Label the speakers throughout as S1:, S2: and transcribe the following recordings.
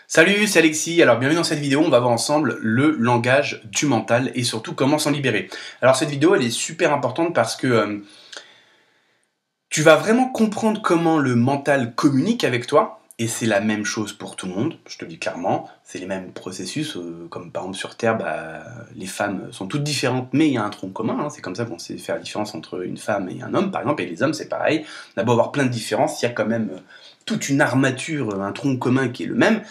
S1: Salut, c'est Alexis. Alors bienvenue dans cette vidéo, on va voir ensemble le langage du mental et surtout comment s'en libérer. Alors cette vidéo, elle est super importante parce que tu vas vraiment comprendre comment le mental communique avec toi. Et c'est la même chose pour tout le monde, je te le dis clairement. C'est les mêmes processus, comme par exemple sur Terre, les femmes sont toutes différentes, mais il y a un tronc commun. Hein. C'est comme ça qu'on sait faire la différence entre une femme et un homme, par exemple. Et les hommes, c'est pareil. On a beau avoir plein de différences, il y a quand même toute une armature, un tronc commun qui est le même.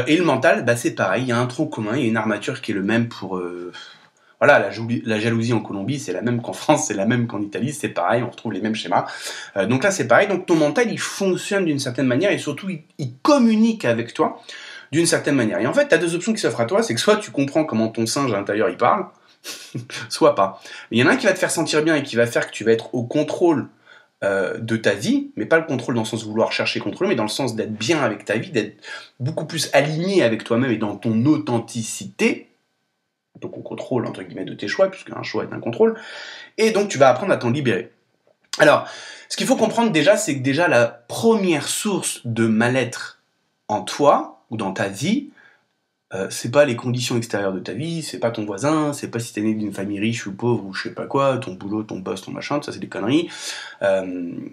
S1: Et le mental, c'est pareil, il y a un tronc commun, il y a une armature qui est le même pour... voilà, la jalousie en Colombie, c'est la même qu'en France, c'est la même qu'en Italie, c'est pareil, on retrouve les mêmes schémas. Donc là, c'est pareil, donc ton mental, il fonctionne d'une certaine manière, et surtout, il communique avec toi d'une certaine manière. Et en fait, tu as deux options qui s'offrent à toi, c'est que soit tu comprends comment ton singe à l'intérieur, il parle, soit pas. Mais il y en a un qui va te faire sentir bien et qui va faire que tu vas être au contrôle de ta vie, mais pas le contrôle dans le sens de vouloir chercher contrôle, mais dans le sens d'être bien avec ta vie, d'être beaucoup plus aligné avec toi-même et dans ton authenticité, donc au contrôle entre guillemets de tes choix, puisque un choix est un contrôle, et donc tu vas apprendre à t'en libérer. Alors, ce qu'il faut comprendre déjà, c'est que déjà la première source de mal-être en toi, ou dans ta vie, c'est pas les conditions extérieures de ta vie, c'est pas ton voisin, c'est pas si t'es né d'une famille riche ou pauvre ou je sais pas quoi, ton boulot, ton boss, ton machin, ça c'est des conneries,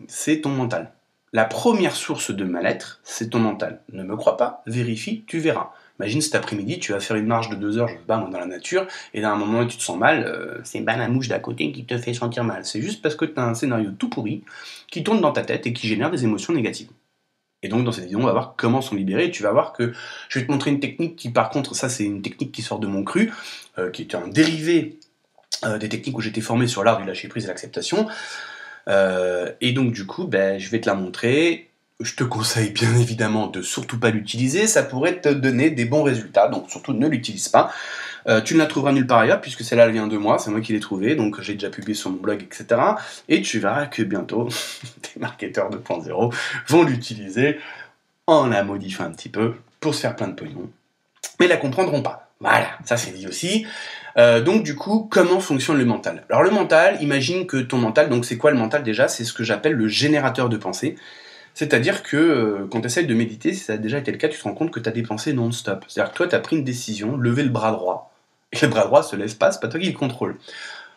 S1: c'est ton mental. La première source de mal-être, c'est ton mental. Ne me crois pas, vérifie, tu verras. Imagine cet après-midi, tu vas faire une marche de 2 heures, je sais pas, dans la nature, et à un moment où tu te sens mal, c'est la mouche d'à côté qui te fait sentir mal. C'est juste parce que tu as un scénario tout pourri qui tourne dans ta tête et qui génère des émotions négatives. Et donc dans cette vidéo, on va voir comment s'en libérer, et tu vas voir que je vais te montrer une technique qui, par contre, ça c'est une technique qui sort de mon cru, qui est un dérivé des techniques où j'étais formé sur l'art du lâcher-prise et l'acceptation. Et donc du coup, je vais te la montrer. Je te conseille bien évidemment de surtout pas l'utiliser, ça pourrait te donner des bons résultats, donc surtout ne l'utilise pas. Tu ne la trouveras nulle part ailleurs, puisque celle-là elle vient de moi, c'est moi qui l'ai trouvée, donc j'ai déjà publié sur mon blog, etc. Et tu verras que bientôt, tes marketeurs 2.0 vont l'utiliser en la modifiant un petit peu pour se faire plein de pognon, mais la comprendront pas. Voilà, ça c'est dit aussi. Donc du coup, comment fonctionne le mental? Alors le mental, imagine que ton mental, donc c'est quoi le mental déjà? C'est ce que j'appelle le générateur de pensée. C'est-à-dire que quand tu essayes de méditer, si ça a déjà été le cas, tu te rends compte que tu as des pensées non-stop. C'est-à-dire que toi, tu as pris une décision, lever le bras droit. Et le bras droit se lève pas, c'est pas toi qui le contrôle.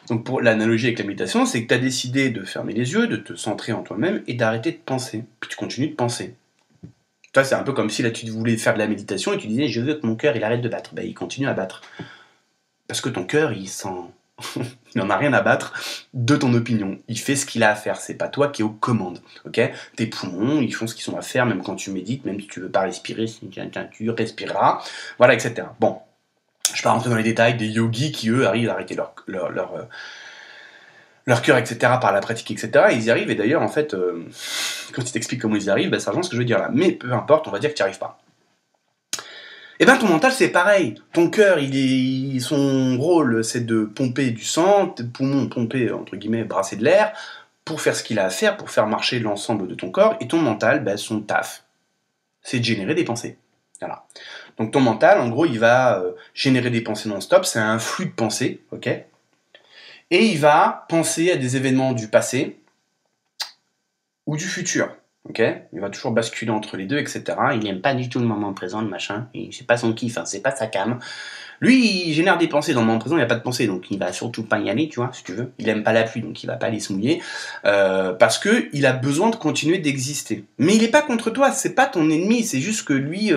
S1: Donc pour l'analogie avec la méditation, c'est que tu as décidé de fermer les yeux, de te centrer en toi-même et d'arrêter de penser. Puis tu continues de penser. Toi, c'est un peu comme si là tu voulais faire de la méditation et tu disais je veux que mon cœur il arrête de battre. Il continue à battre. Parce que ton cœur, il n'en a rien à battre de ton opinion. Il fait ce qu'il a à faire. C'est pas toi qui es aux commandes. Ok? Tes poumons, ils font ce qu'ils ont à faire, même quand tu médites, même si tu veux pas respirer, tu respireras. Voilà, etc. Bon. Je vais pas rentrer dans les détails des yogis qui, eux, arrivent à arrêter leur cœur, etc., par la pratique, etc. Et ils y arrivent, et d'ailleurs, en fait, quand ils t'expliquent comment ils y arrivent, ça rejoint ce que je veux dire là. Mais peu importe, on va dire que tu n'y arrives pas. Et ton mental, c'est pareil. Ton cœur, son rôle, c'est de pomper du sang, tes poumons pomper, entre guillemets, brasser de l'air, pour faire ce qu'il a à faire, pour faire marcher l'ensemble de ton corps. Et ton mental, son taf, c'est de générer des pensées. Voilà. Donc ton mental, en gros, il va générer des pensées non-stop, c'est un flux de pensées, ok? Et il va penser à des événements du passé ou du futur. Ok, il va toujours basculer entre les deux, etc. Il n'aime pas du tout le moment présent, le machin. C'est pas son kiff, c'est pas sa cam. Lui, il génère des pensées. Dans le moment présent, il n'y a pas de pensée, donc il va surtout pas y aller, tu vois, si tu veux. Il aime pas la pluie, donc il va pas aller se mouiller, parce que il a besoin de continuer d'exister. Mais il est pas contre toi, c'est pas ton ennemi. C'est juste que lui,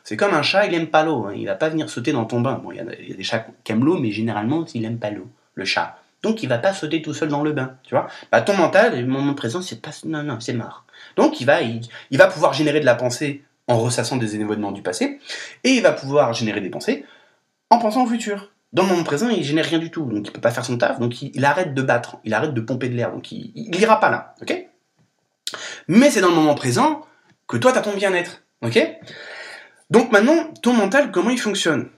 S1: c'est comme un chat, il aime pas l'eau. Hein. Il va pas venir sauter dans ton bain. Bon, il y a des chats qui aiment l'eau, mais généralement, il aime pas l'eau, le chat. Donc il va pas sauter tout seul dans le bain, tu vois. Ton mental, le moment présent, c'est pas, non, c'est mort. Donc il va pouvoir générer de la pensée en ressassant des événements du passé, et il va pouvoir générer des pensées en pensant au futur. Dans le moment présent, il génère rien du tout, donc il peut pas faire son taf, donc il arrête de battre, il arrête de pomper de l'air, donc il ira pas là, ok? Mais c'est dans le moment présent que toi t'as ton bien-être, ok? Donc maintenant, ton mental, comment il fonctionne?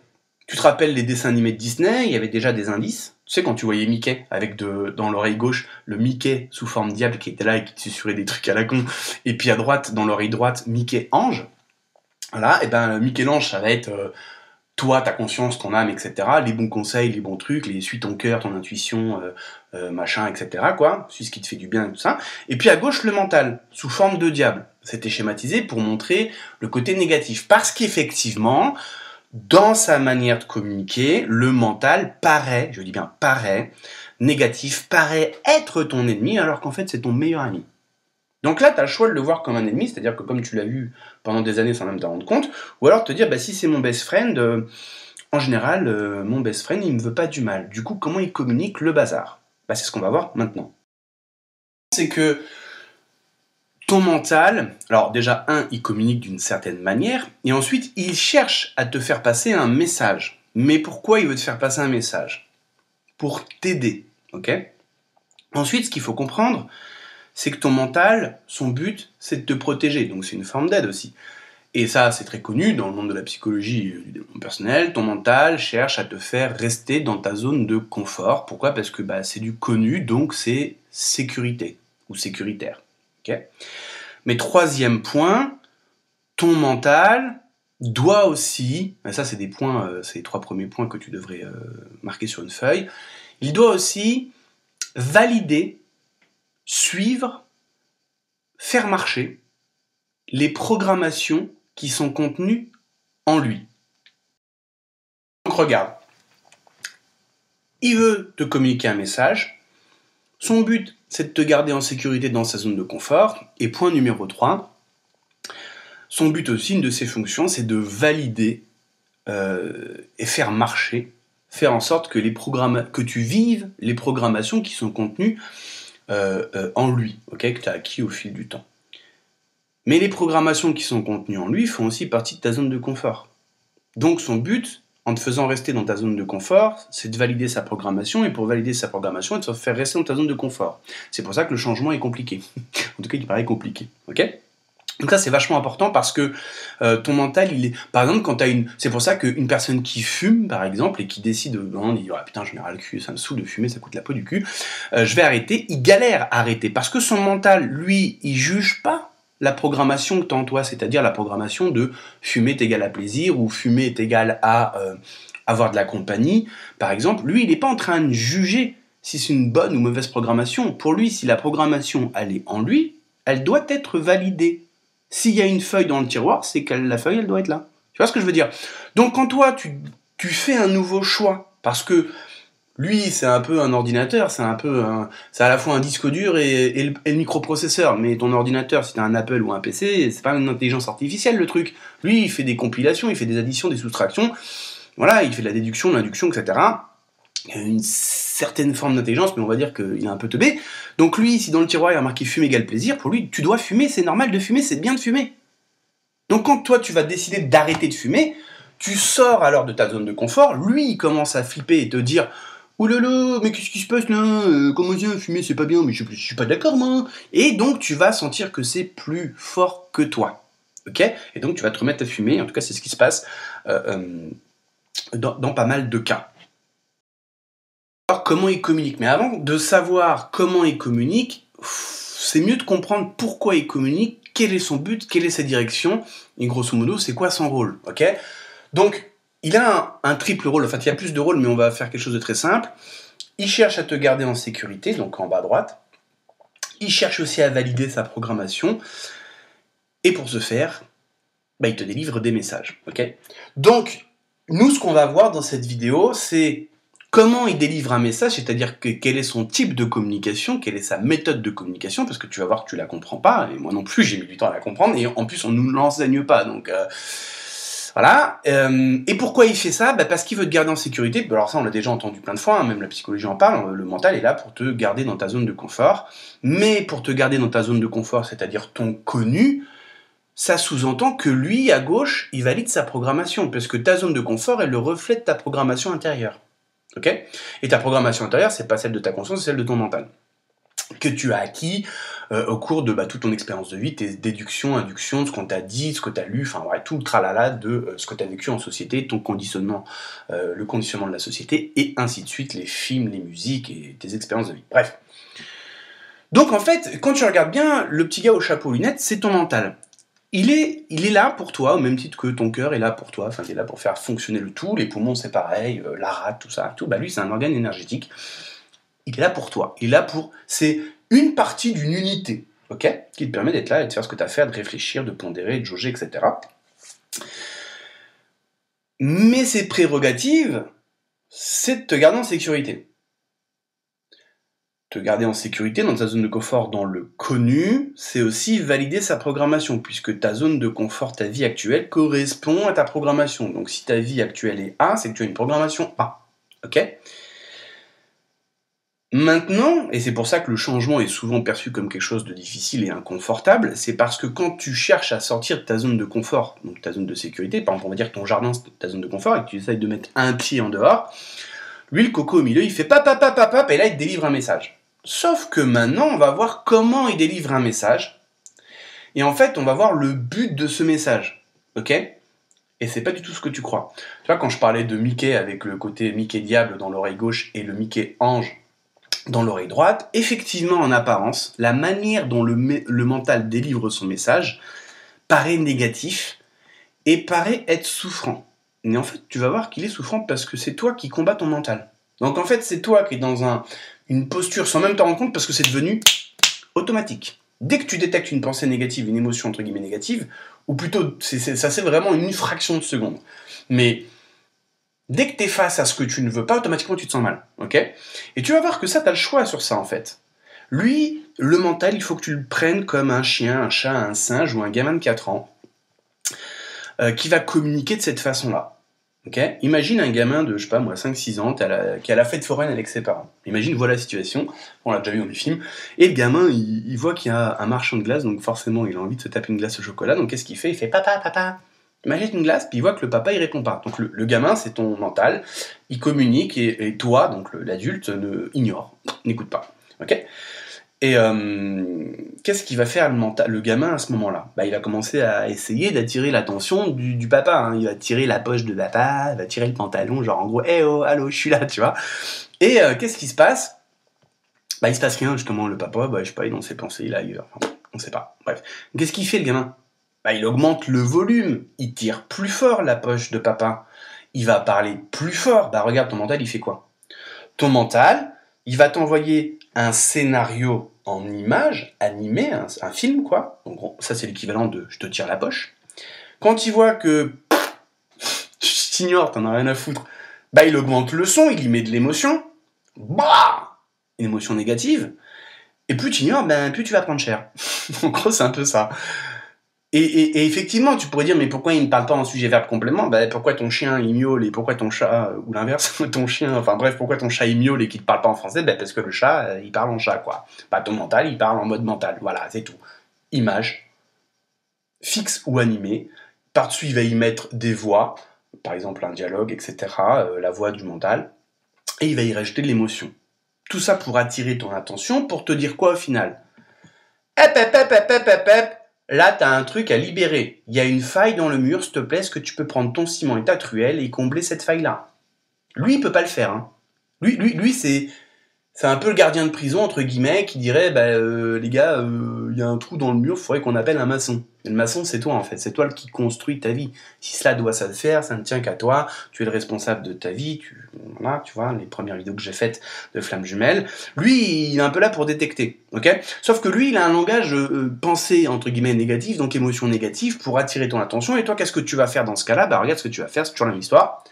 S1: Tu te rappelles les dessins animés de Disney, il y avait déjà des indices. Tu sais, quand tu voyais Mickey, avec dans l'oreille gauche, le Mickey sous forme diable qui était là et qui te susurrait des trucs à la con, et puis à droite, dans l'oreille droite, Mickey ange. Voilà, et Mickey l'ange, ça va être toi, ta conscience, ton âme, etc. Les bons conseils, les bons trucs, suis ton cœur, ton intuition, machin, etc. quoi. Suis ce qui te fait du bien et tout ça. Et puis à gauche, le mental, sous forme de diable. C'était schématisé pour montrer le côté négatif. Parce qu'effectivement, dans sa manière de communiquer, le mental paraît, je dis bien paraît, négatif, paraît être ton ennemi, alors qu'en fait c'est ton meilleur ami. Donc là, tu as le choix de le voir comme un ennemi, c'est-à-dire que comme tu l'as vu pendant des années sans même t'en rendre compte, ou alors te dire, bah, si c'est mon best friend, en général, mon best friend, il me veut pas du mal. Du coup, comment il communique le bazar? Bah, c'est ce qu'on va voir maintenant. C'est que ton mental, alors déjà, il communique d'une certaine manière, et ensuite, il cherche à te faire passer un message. Mais pourquoi il veut te faire passer un message? Pour t'aider, ok? Ensuite, ce qu'il faut comprendre, c'est que ton mental, son but, c'est de te protéger. Donc c'est une forme d'aide aussi. Et ça, c'est très connu dans le monde de la psychologie et du développement personnel. Ton mental cherche à te faire rester dans ta zone de confort. Pourquoi? Parce que c'est du connu, donc c'est sécurité ou sécuritaire. Okay. Mais troisième point, ton mental doit aussi, et ça c'est des points, c'est les 3 premiers points que tu devrais marquer sur une feuille, il doit aussi valider, suivre, faire marcher les programmations qui sont contenues en lui. Donc regarde, il veut te communiquer un message, son but c'est de te garder en sécurité dans sa zone de confort, et point numéro 3, son but aussi, une de ses fonctions, c'est de valider et faire marcher, faire en sorte que, que tu vives les programmations qui sont contenues en lui, okay, que tu as acquis au fil du temps. Mais les programmations qui sont contenues en lui font aussi partie de ta zone de confort. Donc son but, en te faisant rester dans ta zone de confort, c'est de valider sa programmation, et pour valider sa programmation, de te faire rester dans ta zone de confort. C'est pour ça que le changement est compliqué. En tout cas, il paraît compliqué. Ok ? Donc ça, c'est vachement important parce que ton mental, il est... Par exemple, quand tu as une... C'est pour ça qu'une personne qui fume, par exemple, et qui décide de... Non, il dit, ah, putain, j'en ai ras le cul, ça me saoule de fumer, ça coûte la peau du cul, je vais arrêter, il galère à arrêter. Parce que son mental, lui, il juge pas la programmation que tu as en toi, c'est-à-dire la programmation de fumer est égal à plaisir, ou fumer est égal à avoir de la compagnie, par exemple. Lui, il n'est pas en train de juger si c'est une bonne ou mauvaise programmation. Pour lui, si la programmation, elle est en lui, elle doit être validée. S'il y a une feuille dans le tiroir, c'est que la feuille, elle doit être là. Tu vois ce que je veux dire? Donc quand toi, tu fais un nouveau choix, parce que lui, c'est un peu un ordinateur, c'est à la fois un disque dur et le microprocesseur. Mais ton ordinateur, si t'as un Apple ou un PC, c'est pas une intelligence artificielle le truc. Lui, il fait des compilations, il fait des additions, des soustractions. Voilà, il fait de la déduction, de l'induction, etc. Il y a une certaine forme d'intelligence, mais on va dire qu'il est un peu teubé. Donc lui, si dans le tiroir il y a marqué fume égale plaisir, pour lui, tu dois fumer, c'est normal de fumer, c'est bien de fumer. Donc quand toi, tu vas décider d'arrêter de fumer, tu sors alors de ta zone de confort, lui, il commence à flipper et te dire « Oh là là, mais qu'est-ce qui se passe là? Comment ça, fumer, c'est pas bien, mais je suis pas d'accord, moi !» Et donc, tu vas sentir que c'est plus fort que toi. Ok? Et donc, tu vas te remettre à fumer, en tout cas, c'est ce qui se passe dans pas mal de cas. Alors, comment il communique? Mais avant de savoir comment il communique, c'est mieux de comprendre pourquoi il communique, quel est son but, quelle est sa direction, et grosso modo, c'est quoi son rôle, ok? Donc, il a un triple rôle, enfin, il y a plus de rôles, mais on va faire quelque chose de très simple. Il cherche à te garder en sécurité, donc en bas à droite. Il cherche aussi à valider sa programmation. Et pour ce faire, il te délivre des messages, ok? Donc, nous, ce qu'on va voir dans cette vidéo, c'est comment il délivre un message, c'est-à-dire quel est son type de communication, quelle est sa méthode de communication, parce que tu vas voir que tu la comprends pas, et moi non plus, j'ai mis du temps à la comprendre, et en plus, on nous l'enseigne pas, donc voilà. Et pourquoi il fait ça? Parce qu'il veut te garder en sécurité. Alors ça, on l'a déjà entendu plein de fois, hein, même la psychologie en parle, le mental est là pour te garder dans ta zone de confort, mais pour te garder dans ta zone de confort, c'est-à-dire ton connu, ça sous-entend que lui, à gauche, il valide sa programmation, parce que ta zone de confort est le reflet de ta programmation intérieure. Okay? Et ta programmation intérieure, c'est pas celle de ta conscience, c'est celle de ton mental, que tu as acquis au cours de toute ton expérience de vie, tes déductions, inductions, ce qu'on t'a dit, ce que tu as lu, enfin ouais, tout le tralala de ce que tu as vécu en société, ton conditionnement, le conditionnement de la société, et ainsi de suite, les films, les musiques et tes expériences de vie. Bref. Donc en fait, quand tu regardes bien, le petit gars au chapeau lunettes, c'est ton mental. il est là pour toi, au même titre que ton cœur est là pour toi, enfin il est là pour faire fonctionner le tout, les poumons c'est pareil, la rate, tout ça, tout, bah lui c'est un organe énergétique, il est là pour toi, il est là pour... C'est une partie d'une unité, ok, qui te permet d'être là et de faire ce que tu as à faire, de réfléchir, de pondérer, de jauger, etc. Mais ses prérogatives, c'est de te garder en sécurité. Te garder en sécurité dans ta zone de confort dans le connu, c'est aussi valider sa programmation, puisque ta zone de confort, ta vie actuelle, correspond à ta programmation. Donc si ta vie actuelle est A, c'est que tu as une programmation A. Ok ? Maintenant, et c'est pour ça que le changement est souvent perçu comme quelque chose de difficile et inconfortable, c'est parce que quand tu cherches à sortir de ta zone de confort, donc ta zone de sécurité, par exemple on va dire que ton jardin c'est ta zone de confort et que tu essayes de mettre un pied en dehors, lui le coco au milieu il fait pap pap pap pap pap et là il te délivre un message. Sauf que maintenant, on va voir comment il délivre un message. Et en fait, on va voir le but de ce message. Ok ? Et c'est pas du tout ce que tu crois. Tu vois, quand je parlais de Mickey avec le côté Mickey diable dans l'oreille gauche et le Mickey ange dans l'oreille droite, effectivement, en apparence, la manière dont le mental délivre son message paraît négatif et paraît être souffrant. Mais en fait, tu vas voir qu'il est souffrant parce que c'est toi qui combats ton mental. Donc en fait, c'est toi qui es dans une posture sans même t'en rendre compte parce que c'est devenu automatique. Dès que tu détectes une pensée négative, une émotion entre guillemets négative, ou plutôt, ça c'est vraiment une fraction de seconde. Mais dès que tu es face à ce que tu ne veux pas, automatiquement tu te sens mal. Ok ? Et tu vas voir que ça, tu as le choix sur ça en fait. Lui, le mental, il faut que tu le prennes comme un chien, un chat, un singe ou un gamin de 4 ans qui va communiquer de cette façon-là. Okay. Imagine un gamin de, je sais pas moi, 5-6 ans qui a la fête foraine avec ses parents. Imagine, voilà la situation, on l'a déjà vu dans des films, et le gamin, il voit qu'il y a un marchand de glace, donc forcément il a envie de se taper une glace au chocolat, donc qu'est-ce qu'il fait ? Il fait « Papa, papa, m'achète une glace », puis il voit que le papa il répond pas. Donc le gamin, c'est ton mental, il communique, et toi, donc l'adulte, ignore, n'écoute pas. Ok ? Et qu'est-ce qu'il va faire le gamin à ce moment-là ? Bah, il va commencer à essayer d'attirer l'attention du papa. Hein. Il va tirer la poche de papa, il va tirer le pantalon, genre en gros, hey oh, allô, je suis là, tu vois. Et qu'est-ce qui se passe ? Bah, il se passe rien, justement, le papa, bah, je sais pas, il est dans ses pensées, il est ailleurs. Enfin, on sait pas. Bref. Qu'est-ce qu'il fait, le gamin ? Bah, il augmente le volume, il tire plus fort la poche de papa. Il va parler plus fort. Bah, regarde, ton mental, il fait quoi ? Ton mental, il va t'envoyer un scénario en image, animé, un film quoi. Donc ça c'est l'équivalent de je te tire la poche. Quand il voit que je t'ignore, t'en as rien à foutre, bah il augmente le son, il y met de l'émotion. Bah, une émotion négative. Et plus tu ignores, ben plus tu vas prendre cher. En gros c'est un peu ça. Et effectivement, tu pourrais dire, mais pourquoi il ne parle pas en sujet-verbe complément ? Ben, pourquoi ton chien il miaule et pourquoi ton chat, ou l'inverse, ton chien, enfin bref, pourquoi ton chat il miaule et qu'il ne parle pas en français ? Ben, parce que le chat, il parle en chat, quoi. Pas ton mental, il parle en mode mental. Voilà, c'est tout. Image, fixe ou animée. Par-dessus, il va y mettre des voix, par exemple un dialogue, etc., la voix du mental, et il va y rajouter de l'émotion. Tout ça pour attirer ton attention, pour te dire quoi au final ? Hep, hep, hep, hep, hep, hep, hep. Là, t'as un truc à libérer. Il y a une faille dans le mur, s'il te plaît, est-ce que tu peux prendre ton ciment et ta truelle et combler cette faille-là ? Lui, il peut pas le faire. Hein. Lui c'est un peu le gardien de prison, entre guillemets, qui dirait, les gars, il y a un trou dans le mur, il faudrait qu'on appelle un maçon. Et le maçon, c'est toi, en fait. C'est toi qui construis ta vie. Si cela doit se faire, ça ne tient qu'à toi. Tu es le responsable de ta vie. Voilà, tu vois, les premières vidéos que j'ai faites de Flammes Jumelles. Lui, il est un peu là pour détecter, ok ? Sauf que lui, il a un langage pensée, entre guillemets, négatif, donc émotion négative, pour attirer ton attention. Et toi, qu'est-ce que tu vas faire dans ce cas-là ? Bah, regarde ce que tu vas faire, c'est toujours la même histoire.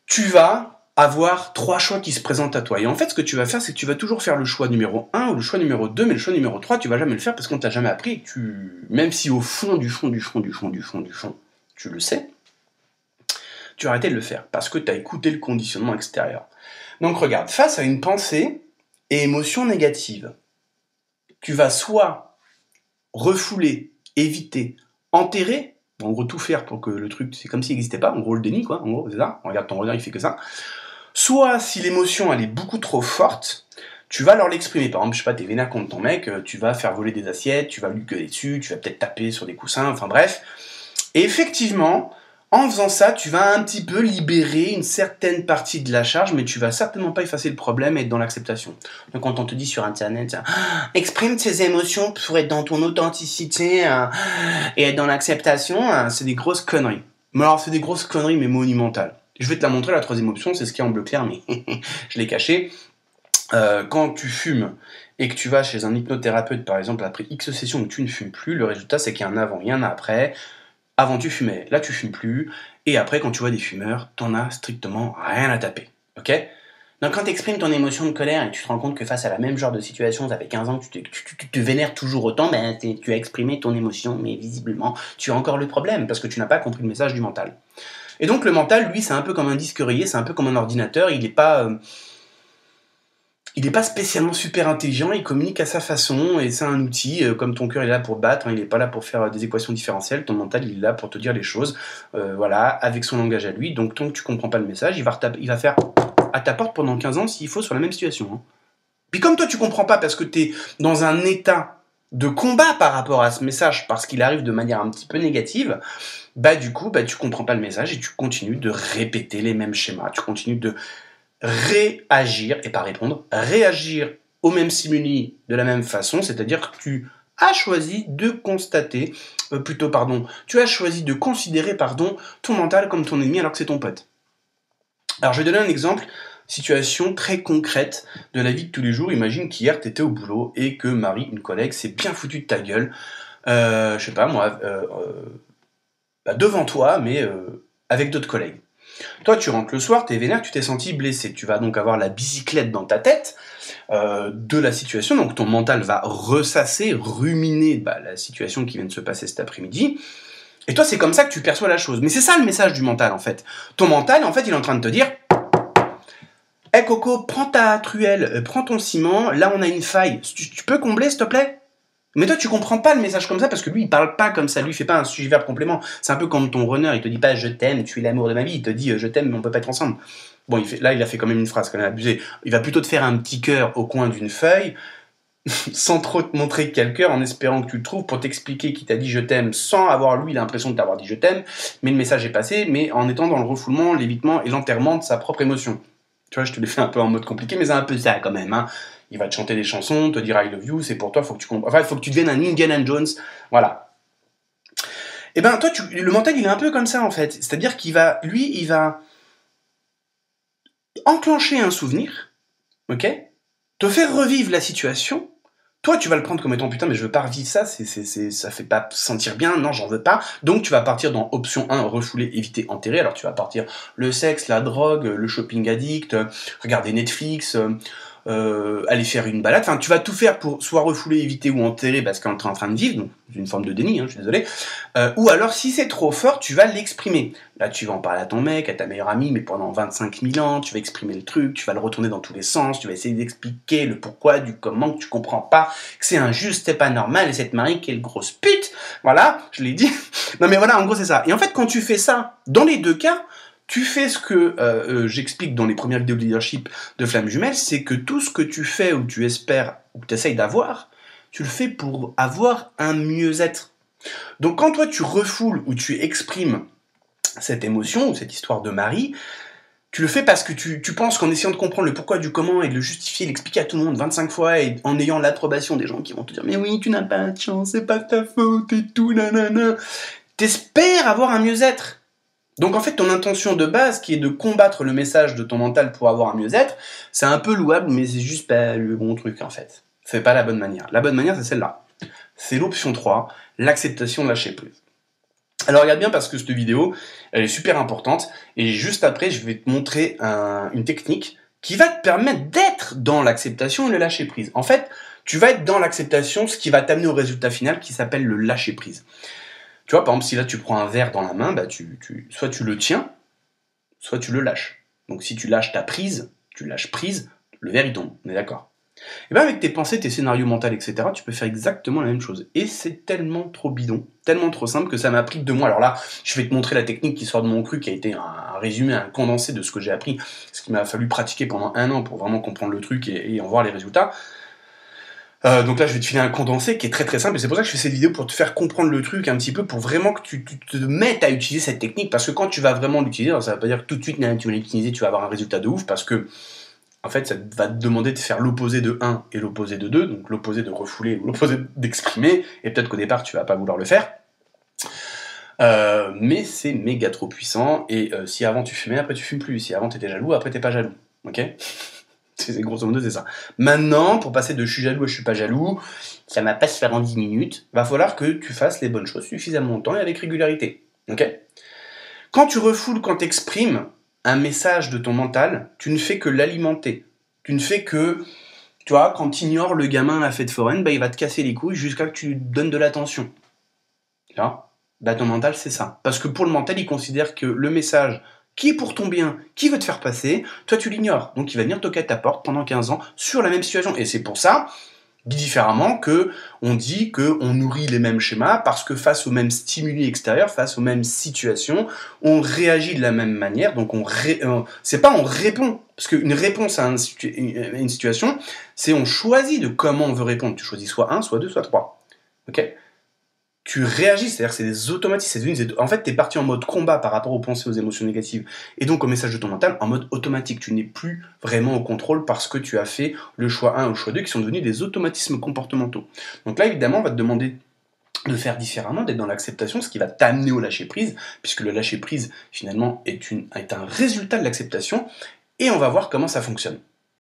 S1: Tu vas avoir 3 choix qui se présentent à toi. Et en fait, ce que tu vas faire, c'est que tu vas toujours faire le choix numéro 1 ou le choix numéro 2, mais le choix numéro 3, tu vas jamais le faire parce qu'on t'a jamais appris. Même si au fond, tu le sais, tu vas arrêter de le faire parce que tu as écouté le conditionnement extérieur. Donc regarde, face à une pensée et émotion négative, tu vas soit refouler, éviter, enterrer, en gros tout faire pour que le truc, c'est comme s'il n'existait pas, en gros le déni quoi, en gros c'est ça, regarde ton regard il fait que ça. Soit, si l'émotion elle est beaucoup trop forte, tu vas leur l'exprimer. Par exemple, je sais pas, t'es vénère contre ton mec, tu vas faire voler des assiettes, tu vas lui gueuler dessus, tu vas peut-être taper sur des coussins, enfin bref. Et effectivement, En faisant ça, tu vas un petit peu libérer une certaine partie de la charge, mais tu vas certainement pas effacer le problème et être dans l'acceptation. Donc quand on te dit sur Internet, exprime tes émotions pour être dans ton authenticité et être dans l'acceptation, c'est des grosses conneries. Mais alors c'est des grosses conneries, mais monumentales. Je vais te la montrer, la troisième option, c'est ce qui est en bleu clair, mais je l'ai caché. Quand tu fumes et que tu vas chez un hypnothérapeute, par exemple, après X sessions où tu ne fumes plus, le résultat c'est qu'il y a un avant et un après. Avant tu fumais, là tu fumes plus, et après quand tu vois des fumeurs, t'en as strictement rien à taper, ok? Donc quand tu exprimes ton émotion de colère et que tu te rends compte que face à la même genre de situation, ça fait 15 ans que tu te vénères toujours autant, ben tu as exprimé ton émotion, mais visiblement tu as encore le problème, parce que tu n'as pas compris le message du mental. Et donc le mental, lui, c'est un peu comme un disque rayé, c'est un peu comme un ordinateur, il n'est pas spécialement super intelligent, il communique à sa façon, et c'est un outil, comme ton cœur est là pour battre, il n'est pas là pour faire des équations différentielles, ton mental il est là pour te dire les choses, voilà, avec son langage à lui, donc tant que tu comprends pas le message, il va faire à ta porte pendant 15 ans s'il faut sur la même situation. Hein. Puis comme toi tu comprends pas parce que tu es dans un état de combat par rapport à ce message, parce qu'il arrive de manière un petit peu négative, du coup, tu comprends pas le message et tu continues de répéter les mêmes schémas, tu continues de réagir, et pas répondre, réagir aux mêmes stimuli de la même façon, c'est-à-dire que tu as choisi de constater, tu as choisi de considérer, ton mental comme ton ennemi alors que c'est ton pote. Alors je vais donner un exemple, situation très concrète de la vie de tous les jours. Imagine qu'hier tu étais au boulot et que Marie, une collègue, s'est bien foutue de ta gueule, je sais pas moi, devant toi, mais avec d'autres collègues. Toi, tu rentres le soir, t'es vénère, tu t'es senti blessé. Tu vas donc avoir la bicyclette dans ta tête de la situation. Donc ton mental va ressasser, ruminer la situation qui vient de se passer cet après-midi. Et toi, c'est comme ça que tu perçois la chose. Mais c'est ça le message du mental, en fait. Ton mental, en fait, il est en train de te dire « Hey Coco, prends ta truelle, prends ton ciment, là on a une faille. Tu peux combler, s'il te plaît ?» Mais toi, tu comprends pas le message comme ça parce que lui, il parle pas comme ça. Lui, il fait pas un sujet-verbe complément. C'est un peu comme ton runner. Il te dit pas je t'aime, tu es l'amour de ma vie. Il te dit je t'aime, mais on peut pas être ensemble. Bon, il a fait quand même une phrase, quand même abusé. Il va plutôt te faire un petit cœur au coin d'une feuille, sans trop te montrer quel cœur, en espérant que tu le trouves pour t'expliquer qu'il t'a dit je t'aime, sans avoir lui l'impression de t'avoir dit je t'aime. Mais le message est passé, mais en étant dans le refoulement, l'évitement et l'enterrement de sa propre émotion. Tu vois, je te l'ai fait un peu en mode compliqué, mais c'est un peu ça quand même. Hein. Il va te chanter des chansons, te dire I love you, c'est pour toi, faut que tu deviennes un Indiana Jones, voilà. Et ben toi, le mental, il est un peu comme ça en fait. C'est-à-dire il va enclencher un souvenir, ok, te faire revivre la situation. Toi, tu vas le prendre comme étant putain, mais je veux pas revivre ça, ça fait pas sentir bien, non, j'en veux pas. Donc tu vas partir dans option 1, refouler, éviter, enterrer. Alors tu vas partir le sexe, la drogue, le shopping addict, regarder Netflix, aller faire une balade. Enfin, tu vas tout faire pour soit refouler, éviter ou enterrer parce qu'on est en train de vivre, donc c'est une forme de déni, je suis désolé. Ou alors, si c'est trop fort, tu vas l'exprimer. Là, tu vas en parler à ton mec, à ta meilleure amie, mais pendant 25 000 ans, tu vas exprimer le truc, tu vas le retourner dans tous les sens, tu vas essayer d'expliquer le pourquoi, du comment, que tu comprends pas, que c'est injuste, c'est pas normal, et cette Marie, quelle grosse pute. Voilà, je l'ai dit. Non mais voilà, en gros, c'est ça. Et en fait, quand tu fais ça, dans les deux cas, tu fais ce que j'explique dans les premières vidéos de leadership de Flamme Jumelle, c'est que tout ce que tu fais ou tu espères ou que tu essayes d'avoir, tu le fais pour avoir un mieux-être. Donc quand toi tu refoules ou tu exprimes cette émotion ou cette histoire de Marie, tu le fais parce que tu penses qu'en essayant de comprendre le pourquoi du comment et de le justifier, l'expliquer à tout le monde 25 fois et en ayant l'approbation des gens qui vont te dire « Mais oui, tu n'as pas de chance, c'est pas ta faute et tout, nanana », t'espères avoir un mieux-être. Donc en fait, ton intention de base, qui est de combattre le message de ton mental pour avoir un mieux-être, c'est un peu louable, mais c'est juste pas le bon truc en fait. C'est pas la bonne manière. La bonne manière, c'est celle-là. C'est l'option 3, l'acceptation de lâcher prise. Alors regarde bien parce que cette vidéo, elle est super importante, et juste après, je vais te montrer une technique qui va te permettre d'être dans l'acceptation et le lâcher prise. En fait, tu vas être dans l'acceptation, ce qui va t'amener au résultat final qui s'appelle le lâcher prise. Tu vois, par exemple, si là tu prends un verre dans la main, soit tu le tiens, soit tu le lâches. Donc si tu lâches ta prise, tu lâches prise, le verre il tombe, on est d'accord. Et bien avec tes pensées, tes scénarios mentaux, etc., tu peux faire exactement la même chose. Et c'est tellement trop bidon, tellement trop simple que ça m'a pris 2 mois. Alors là, je vais te montrer la technique qui sort de mon cru, qui a été un résumé, un condensé de ce que j'ai appris, ce qui m'a fallu pratiquer pendant 1 an pour vraiment comprendre le truc et en voir les résultats. Donc là, je vais te filer un condensé qui est très très simple, et c'est pour ça que je fais cette vidéo, pour te faire comprendre le truc un petit peu, pour vraiment que tu te mettes à utiliser cette technique, parce que quand tu vas vraiment l'utiliser, ça va pas dire que tout de suite, tu vas l'utiliser, tu vas avoir un résultat de ouf, parce que, en fait, ça va te demander de faire l'opposé de 1 et l'opposé de 2, donc l'opposé de refouler ou l'opposé d'exprimer, et peut-être qu'au départ, tu vas pas vouloir le faire. Mais c'est méga trop puissant, et si avant tu fumais, après tu fumes plus, si avant t'étais jaloux, après t'es pas jaloux, ok? C'est grosso modo, c'est ça. Maintenant, pour passer de je suis jaloux à je suis pas jaloux, ça va pas se faire en 10 minutes. Va falloir que tu fasses les bonnes choses suffisamment longtemps et avec régularité. Ok? Quand tu refoules, quand tu exprimes un message de ton mental, tu ne fais que l'alimenter. Tu ne fais que, tu vois, quand tu ignores le gamin à la fête foraine, bah, il va te casser les couilles jusqu'à que tu lui donnes de l'attention. Tu vois? Bah, ton mental, c'est ça. Parce que pour le mental, il considère que le message qui est pour ton bien, qui veut te faire passer, toi tu l'ignores. Donc il va venir toquer à ta porte pendant 15 ans sur la même situation. Et c'est pour ça, dit différemment, que on dit qu'on nourrit les mêmes schémas parce que face aux mêmes stimuli extérieurs, face aux mêmes situations, on réagit de la même manière. Donc c'est pas on répond, parce qu'une réponse à une situation, c'est on choisit de comment on veut répondre. Tu choisis soit 1, soit 2, soit 3. Ok? Tu réagis, c'est-à-dire que c'est des automatismes. En fait, tu es parti en mode combat par rapport aux pensées, aux émotions négatives, et donc au message de ton mental en mode automatique. Tu n'es plus vraiment au contrôle parce que tu as fait le choix 1 ou le choix 2 qui sont devenus des automatismes comportementaux. Donc là, évidemment, on va te demander de faire différemment, d'être dans l'acceptation, ce qui va t'amener au lâcher-prise, puisque le lâcher-prise, finalement, est un résultat de l'acceptation, et on va voir comment ça fonctionne.